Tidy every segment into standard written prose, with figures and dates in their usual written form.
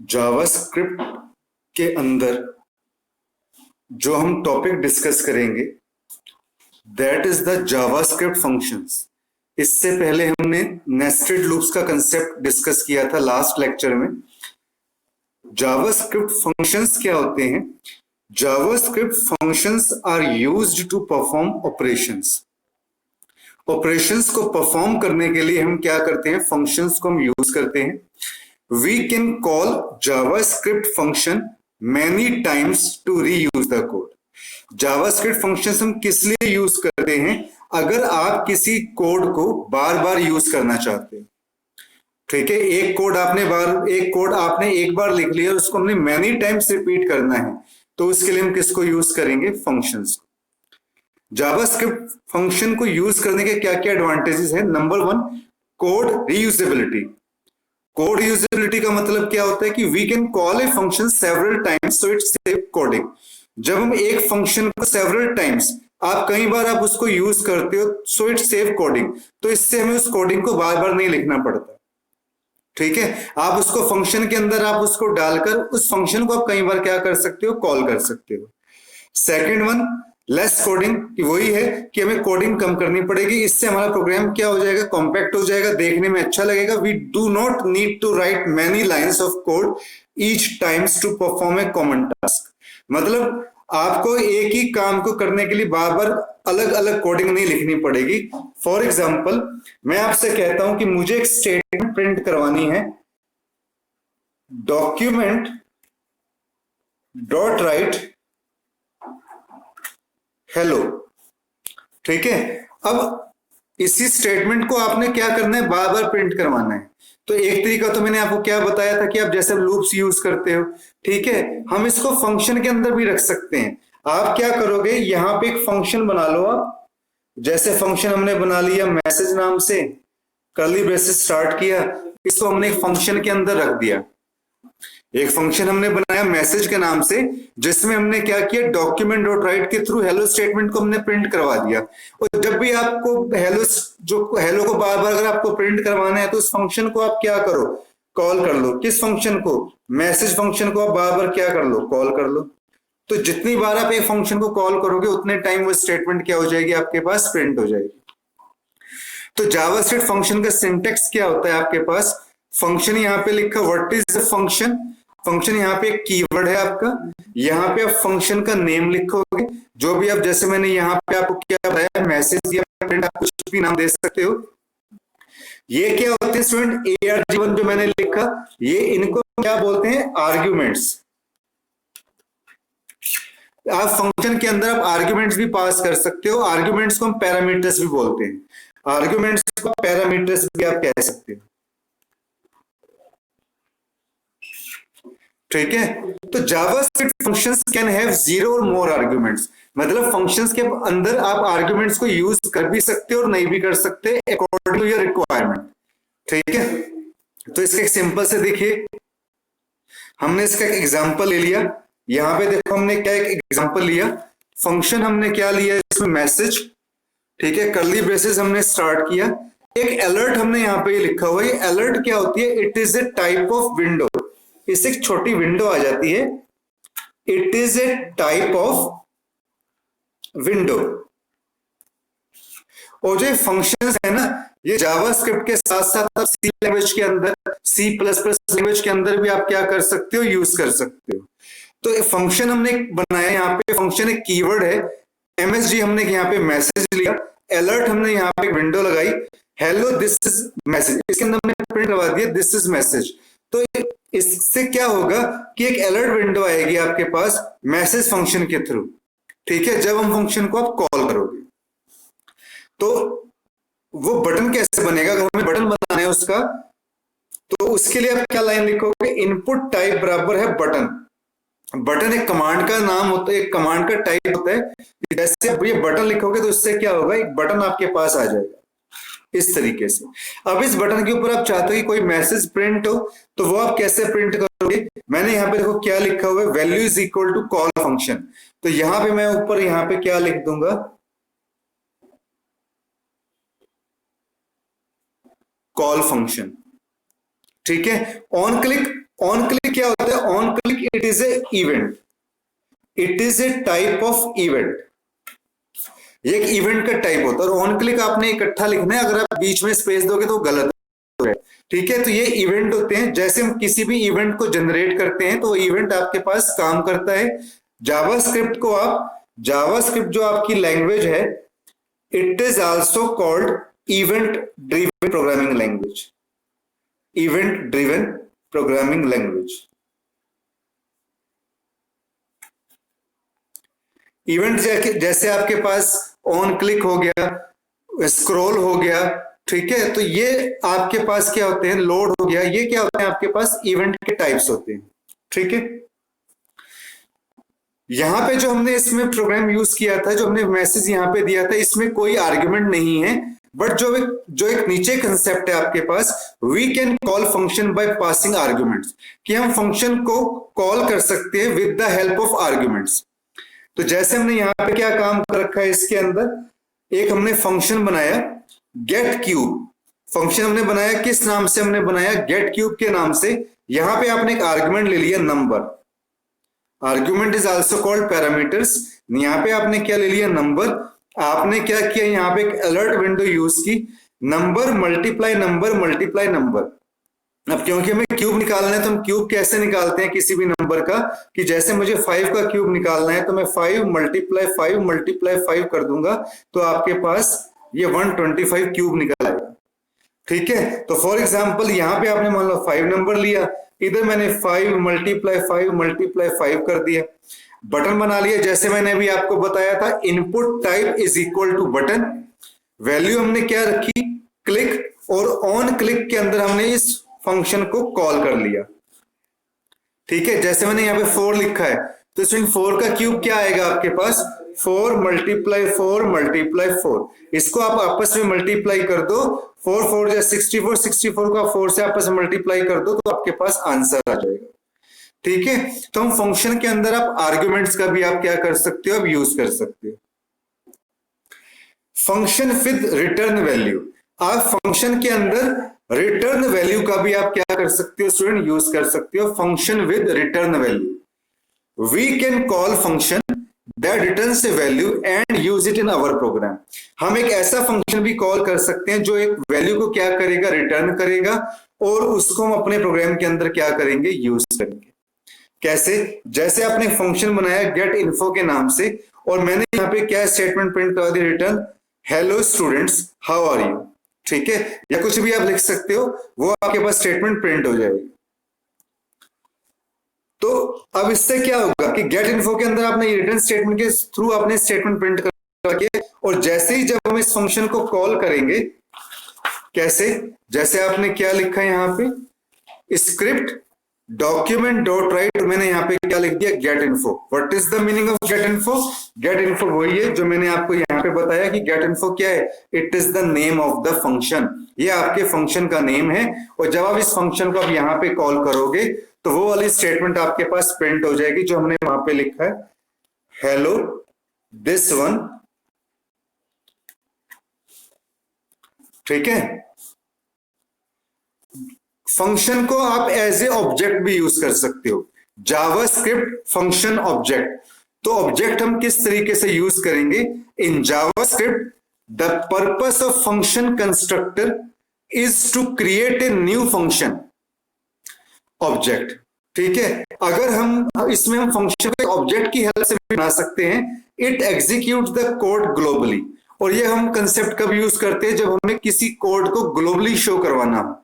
JavaScript के अंदर जो हम टॉपिक डिस्कस करेंगे that is the JavaScript functions. इससे पहले हमने नेस्टेड लूप्स का कंसेप्ट डिस्कस किया था लास्ट लेक्चर में। जावास्क्रिप्ट फंक्शंस क्या होते हैं? JavaScript functions are used to perform operations. Operations को परफॉर्म करने के लिए हम क्या करते हैं? फंक्शंस को हम यूज करते हैं। We can call JavaScript function many times to reuse the code. JavaScript functions हम किस लिए यूज करते हैं? अगर आप किसी कोड को बार बार यूज करना चाहते हैं, ठीक है, एक कोड आपने एक बार लिख लिया, उसको हमने मैनी टाइम्स रिपीट करना है, तो उसके लिए हम किसको यूज करेंगे? फंक्शंस। जावास्क्रिप्ट फंक्शन को यूज करने के क्या क्या एडवांटेजेस हैं? Number 1, code reusability. Code usability का मतलब क्या होता है कि we can call a function several times so it save coding. जब हम एक फंक्शन को सेवरल टाइम्स, आप कई बार आप उसको यूज करते हो, सो इट सेव कोडिंग, तो इससे हमें उस कोडिंग को बार बार नहीं लिखना पड़ता, ठीक है। आप उसको फंक्शन के अंदर आप उसको डालकर उस फंक्शन को आप कई बार क्या कर सकते हो? कॉल कर सकते हो। सेकेंड वन, लेस कोडिंग, वही है कि हमें कोडिंग कम करनी पड़ेगी, इससे हमारा प्रोग्राम क्या हो जाएगा? कॉम्पैक्ट हो जाएगा, देखने में अच्छा लगेगा। We do not need to write many lines of code each times to perform a common task. मतलब आपको एक ही काम को करने के लिए बार बार अलग अलग कोडिंग नहीं लिखनी पड़ेगी। फॉर एग्जाम्पल, मैं आपसे कहता हूं कि मुझे एक स्टेटमेंट प्रिंट करवानी है, डॉक्यूमेंट डॉट राइट हेलो, ठीक है। अब इसी स्टेटमेंट को आपने क्या करना है? बार बार प्रिंट करवाना है। तो एक तरीका तो मैंने आपको क्या बताया था कि आप जैसे लूप्स यूज करते हो, ठीक है, हम इसको फंक्शन के अंदर भी रख सकते हैं। आप क्या करोगे? यहां पे एक फंक्शन बना लो आप, जैसे फंक्शन हमने बना लिया मैसेज नाम से, कर्ली ब्रेसेस स्टार्ट किया, इसको हमने एक फंक्शन के अंदर रख दिया। एक फंक्शन हमने बनाया मैसेज के नाम से, जिसमें हमने क्या किया? डॉक्यूमेंट डॉट राइट के थ्रू हेलो स्टेटमेंट को हमने प्रिंट करवा दिया। और जब भी आपको हेलो को बार बार अगर आपको प्रिंट करवाना है, तो उस फंक्शन को आप क्या करो? कॉल कर लो। किस फंक्शन को? मैसेज फंक्शन को आप बार बार क्या कर लो? कॉल कर लो। तो जितनी बार आप एक फंक्शन को कॉल करोगे, उतने टाइम वो स्टेटमेंट क्या हो जाएगी? आपके पास प्रिंट हो जाएगी। तो जावास्क्रिप्ट फंक्शन का सिंटेक्स क्या होता है आपके पास? फंक्शन यहां पे लिखा, what is the function. Function यहाँ पे एक कीवर्ड है आपका, यहाँ पे आप फंक्शन का नेम लिखोगे, जो भी आप, जैसे मैंने यहाँ पे आपको क्या बताया, मैसेज या प्रिंट, आप कुछ भी नाम दे सकते हो। ये क्या होते हैं स्टूडेंट? ARG1 जो मैंने लिखा, ये इनको क्या बोलते हैं? आर्ग्यूमेंट्स। आप फंक्शन के अंदर आप आर्ग्यूमेंट्स भी पास कर सकते हो। आर्ग्यूमेंट्स को हम पैरामीटर्स भी बोलते हैं। आर्ग्यूमेंट्स को पैरामीटर्स भी आप कह सकते हो, ठीक है। तो जावास्क्रिप्ट फंक्शंस कैन हैव 0 और मोर आर्ग्यूमेंट्स। मतलब फंक्शंस के अंदर आप आर्ग्यूमेंट्स को यूज कर भी सकते हो और नहीं भी कर सकते, अकॉर्डिंग टू योर रिक्वायरमेंट, ठीक है। तो इसका एक सिंपल से देखिए, हमने इसका एक एग्जांपल ले लिया। यहां पे देखो हमने क्या एक एग्जांपल लिया, फंक्शन हमने क्या लिया इसमें? मैसेज, ठीक है। कर्ली ब्रेसेस हमने स्टार्ट किया। एक अलर्ट हमने यहाँ पे लिखा हुआ है। अलर्ट क्या होती है? It is a type of window. इससे एक छोटी विंडो आ जाती है, it is a type of window. और जो फंक्शंस है ना, ये जावास्क्रिप्ट के साथ साथ आप सी लैंग्वेज के अंदर, C++ लैंग्वेज के अंदर भी आप क्या कर सकते हो? यूज कर सकते हो। तो एक फंक्शन हमने बनाया, यहाँ पे फंक्शन एक कीवर्ड है, MSG हमने यहाँ पे मैसेज लिया, अलर्ट हमने यहाँ पे विंडो लगाई, हेलो दिस इज मैसेज, इसके अंदर हमने प्रिंट करवा दिया दिस इज मैसेज। तो इससे क्या होगा कि एक अलर्ट विंडो आएगी आपके पास मैसेज फंक्शन के थ्रू, ठीक है, जब हम फंक्शन को आप कॉल करोगे। तो वो बटन कैसे बनेगा? अगर हमें बटन बनाना है उसका, तो उसके लिए आप क्या लाइन लिखोगे? इनपुट टाइप बराबर है बटन। बटन एक कमांड का नाम होता है, एक कमांड का टाइप होता है। जैसे आप ये बटन लिखोगे तो इससे क्या होगा? एक बटन आपके पास आ जाएगा इस तरीके से। अब इस बटन के ऊपर आप चाहते हो कि कोई मैसेज प्रिंट हो, तो वो आप कैसे प्रिंट करोगे? मैंने यहाँ पे देखो क्या लिखा हुआ है, value is equal to call function. तो यहां पे मैं ऊपर यहाँ पे क्या लिख दूंगा? कॉल फंक्शन, ठीक है। ऑन क्लिक ऑन क्लिक क्या होता है? On click it is a event, it is a type of event, ये एक इवेंट का टाइप होता है। और ऑन क्लिक आपने इकट्ठा लिखना है, अगर आप बीच में स्पेस दोगे तो गलत है, ठीक है। तो ये इवेंट होते हैं, जैसे हम किसी भी इवेंट को जनरेट करते हैं तो इवेंट आपके पास काम करता है। जावास्क्रिप्ट को आप, जावास्क्रिप्ट जो आपकी लैंग्वेज है, it is also called event driven programming language, event driven programming language. Event जैसे आपके पास ऑन क्लिक हो गया, स्क्रॉल हो गया, ठीक है, तो ये आपके पास क्या होते हैं? लोड हो गया, ये क्या होते हैं? आपके पास इवेंट के टाइप्स होते हैं, ठीक है। यहां पे जो हमने इसमें प्रोग्राम यूज किया था, जो हमने मैसेज यहां पे दिया था, इसमें कोई आर्ग्यूमेंट नहीं है, बट जो एक नीचे कंसेप्ट है आपके पास, we can call function by passing arguments, कि हम फंक्शन को कॉल कर सकते हैं with the help of arguments. तो जैसे हमने यहाँ पे क्या काम कर रखा है, इसके अंदर एक हमने फंक्शन बनाया गेट क्यूब, फंक्शन हमने बनाया, किस नाम से हमने बनाया? गेट क्यूब के नाम से। यहां पे आपने एक आर्गुमेंट ले लिया number, argument is also called parameters. यहाँ पे आपने क्या ले लिया? नंबर। आपने क्या किया? यहाँ पे एक अलर्ट विंडो यूज की, number multiply number multiply number. अब क्योंकि हमें क्यूब निकालना है, तो हम क्यूब कैसे निकालते हैं किसी भी नंबर का, कि जैसे मुझे 5 का क्यूब निकालना है तो मैं 5 मल्टीप्लाई 5 मल्टीप्लाई 5 कर दूंगा, तो आपके पास ये 125 क्यूब निकल आएगा, ठीक है। तो फॉर एग्जांपल यहाँ पे आपने मान लो 5 नंबर लिया, इधर मैंने 5 मल्टीप्लाई 5 मल्टीप्लाई 5 कर दिया, बटन बना लिया। जैसे मैंने अभी आपको बताया था, input type is equal to button, value हमने क्या रखी? क्लिक, और ऑन क्लिक के अंदर हमने इस फंक्शन को कॉल कर लिया, ठीक है। जैसे मैंने यहाँ पे 4 लिखा है, तो इसमें 4 का क्यूब क्या आएगा आपके पास? 4 मल्टीप्लाई 4 मल्टीप्लाई 4। इसको आप आपस में मल्टीप्लाई कर दो, 4 4 या 64, 64 का 4 से आपस में मल्टीप्लाई कर दो, तो आपके पास आंसर आ जाएगा, ठीक है। तो हम फंक्शन के अंदर आप आर्ग्यूमेंट्स का भी आप क्या कर सकते हो? आप यूज कर सकते हो। फंक्शन विद रिटर्न वैल्यू, आप फंक्शन के अंदर रिटर्न वैल्यू का भी आप क्या कर सकते हो स्टूडेंट? यूज कर सकते हो। Function with return value, we can call function that returns a value and use it in our program. हम एक ऐसा फंक्शन भी कॉल कर सकते हैं जो एक वैल्यू को क्या करेगा? रिटर्न करेगा, और उसको हम अपने प्रोग्राम के अंदर क्या करेंगे? यूज करेंगे। कैसे? जैसे आपने फंक्शन बनाया गेट इन्फो के नाम से, और मैंने यहाँ पे क्या स्टेटमेंट प्रिंट कर दी? Return hello students how are you, ठीक है, या कुछ भी आप लिख सकते हो, वो आपके पास स्टेटमेंट प्रिंट हो जाएगी। तो अब इससे क्या होगा कि गेट इन्फो के अंदर आपने रिटर्न स्टेटमेंट के थ्रू आपने स्टेटमेंट प्रिंट करके, और जैसे ही जब हम इस फंक्शन को कॉल करेंगे, कैसे? जैसे आपने क्या लिखा है यहाँ पे? स्क्रिप्ट डॉक्यूमेंट डॉट राइट, मैंने यहाँ पे क्या लिख दिया? Get info. What is the meaning of get info? Get info वही है जो मैंने आपको यहाँ पे बताया कि गेट इन्फो क्या है? It is the name of the function, ये आपके फंक्शन का नेम है। और जब आप इस फंक्शन को आप यहाँ पे कॉल करोगे, तो वो वाली स्टेटमेंट आपके पास प्रिंट हो जाएगी जो हमने वहां पे लिखा है, हेलो दिस वन, ठीक है। फंक्शन को आप एज ए ऑब्जेक्ट भी यूज कर सकते हो, जावास्क्रिप्ट फंक्शन ऑब्जेक्ट। तो ऑब्जेक्ट हम किस तरीके से यूज करेंगे? In JavaScript the purpose of function constructor is to create a new function object, ठीक है। अगर हम इसमें हम फंक्शन को ऑब्जेक्ट की हेल्प से बना सकते हैं, it execute the code globally. और ये हम कंसेप्ट कब यूज करते हैं? जब हमें किसी कोड को ग्लोबली शो करवाना हो,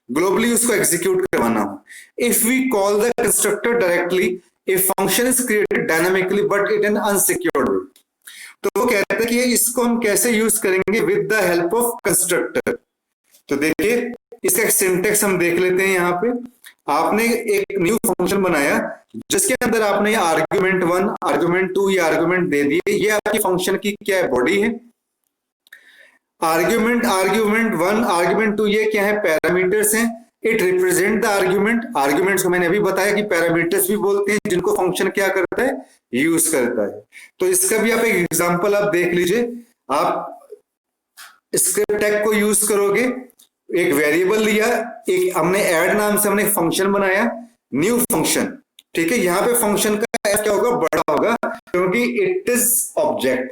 ग्लोबली उसको एग्जीक्यूट करवाना हो। If we call the constructor directly, a function is created dynamically but in an unsecured way. तो वो कहते हैं कि इसको हम कैसे यूज करेंगे? With the help of constructor. तो देखिए इसका सिंटेक्स हम देख लेते हैं। यहाँ पे आपने एक न्यू फंक्शन बनाया जिसके अंदर आपने आर्ग्यूमेंट 1, आर्ग्यूमेंट 2 या आर्ग्यूमेंट दे दिए। ये आपकी फंक्शन की क्या है? बॉडी है। आर्ग्यूमेंट 1, आर्ग्यूमेंट 2 ये क्या है? पैरामीटर्स हैं। It represent the argument. Arguments को मैंने अभी बताया कि पैरामीटर्स भी बोलते हैं जिनको फंक्शन क्या करता है? यूज करता है। तो इसका भी आप एक एग्जांपल आप देख लीजिए। आप स्क्रिप्ट टैग को यूज करोगे, एक वेरिएबल लिया, एक हमने ऐड नाम से हमने फंक्शन बनाया, न्यू फंक्शन। ठीक है, यहाँ पे फंक्शन का एफ क्या होगा, बड़ा होगा, क्योंकि इट इज ऑब्जेक्ट।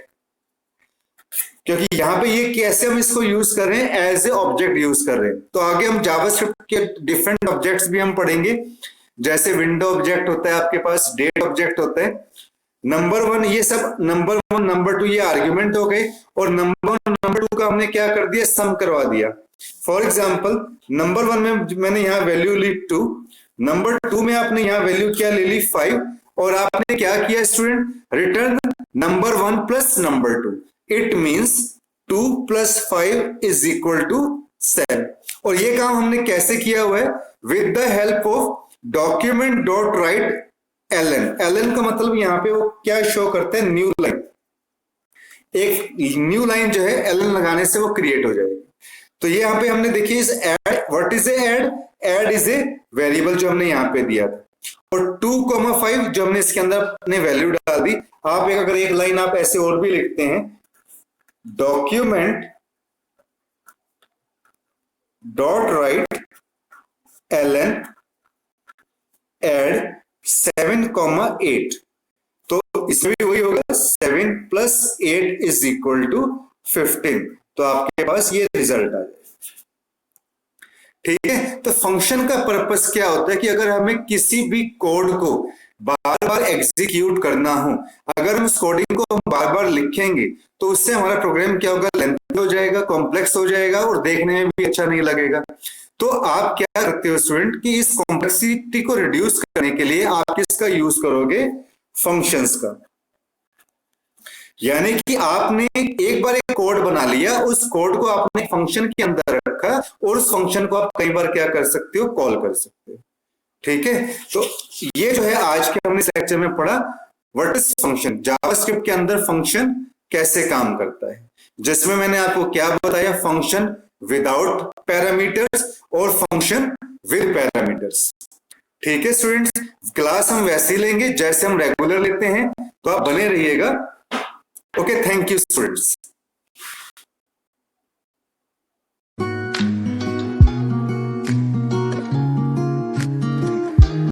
क्योंकि यहाँ पे ये कैसे हम इसको यूज कर रहे हैं, एज ए ऑब्जेक्ट यूज कर रहे हैं। तो आगे हम जावास्क्रिप्ट के डिफरेंट ऑब्जेक्ट्स भी हम पढ़ेंगे, जैसे विंडो ऑब्जेक्ट होता है आपके पास, डेट ऑब्जेक्ट होता है, नंबर वन, ये सब नंबर वन नंबर टू ये आर्ग्यूमेंट हो गए, और नंबर वन नंबर टू का हमने क्या कर दिया, सम करवा दिया। फॉर एग्जाम्पल नंबर वन में मैंने यहाँ वैल्यू ली 2, नंबर टू में आपने यहाँ वैल्यू क्या ले ली 5, और आपने क्या किया student, return number one plus number two. It means 2 + 5 = 7। और ये काम हमने कैसे किया हुआ है, with the help of document dot write L N. L N का मतलब यहाँ पे वो क्या शो करते हैं, न्यू लाइन। एक न्यू लाइन जो है एलएन लगाने से वो क्रिएट हो जाएगी। तो ये यहाँ पे हमने देखिए इस add, what is add, add is a variable जो हमने यहाँ पे दिया था, और 2,5 जो हमने इसके अंदर अपने वैल्यू डाल दी। आप अगर एक लाइन आप ऐसे और भी लिखते हैं, document dot write L N add 7,8, तो इसमें भी वही होगा, 7 + 8 = 15। तो आपके पास ये रिजल्ट आ जाए। ठीक है, तो फंक्शन का पर्पस क्या होता है कि अगर हमें किसी भी कोड को बार बार एग्जीक्यूट करना हो, अगर हम उस कोडिंग को हम बार बार लिखेंगे तो उससे हमारा प्रोग्राम क्या होगा, लेंथी हो जाएगा, कॉम्प्लेक्स हो जाएगा, और देखने में भी अच्छा नहीं लगेगा। तो आप क्या करते हो स्टूडेंट कि इस कॉम्प्लेक्सिटी को रिड्यूस करने के लिए आप किसका यूज करोगे, फंक्शंस का। यानी कि आपने एक बार एक कोड बना लिया, उस कोड को आपने फंक्शन के अंदर रखा, और उस फंक्शन को आप कई बार क्या कर सकते हो, कॉल कर सकते हो। ठीक है, तो ये जो है आज के हमने लेक्चर में पढ़ा, व्हाट इज फंक्शन, जावास्क्रिप्ट के अंदर फंक्शन कैसे काम करता है, जिसमें मैंने आपको क्या बताया, फंक्शन विदाउट पैरामीटर्स और फंक्शन विद पैरामीटर्स। ठीक है स्टूडेंट्स, क्लास हम वैसे ही लेंगे जैसे हम रेगुलर लेते हैं, तो आप बने रहिएगा। Okay, thank you students.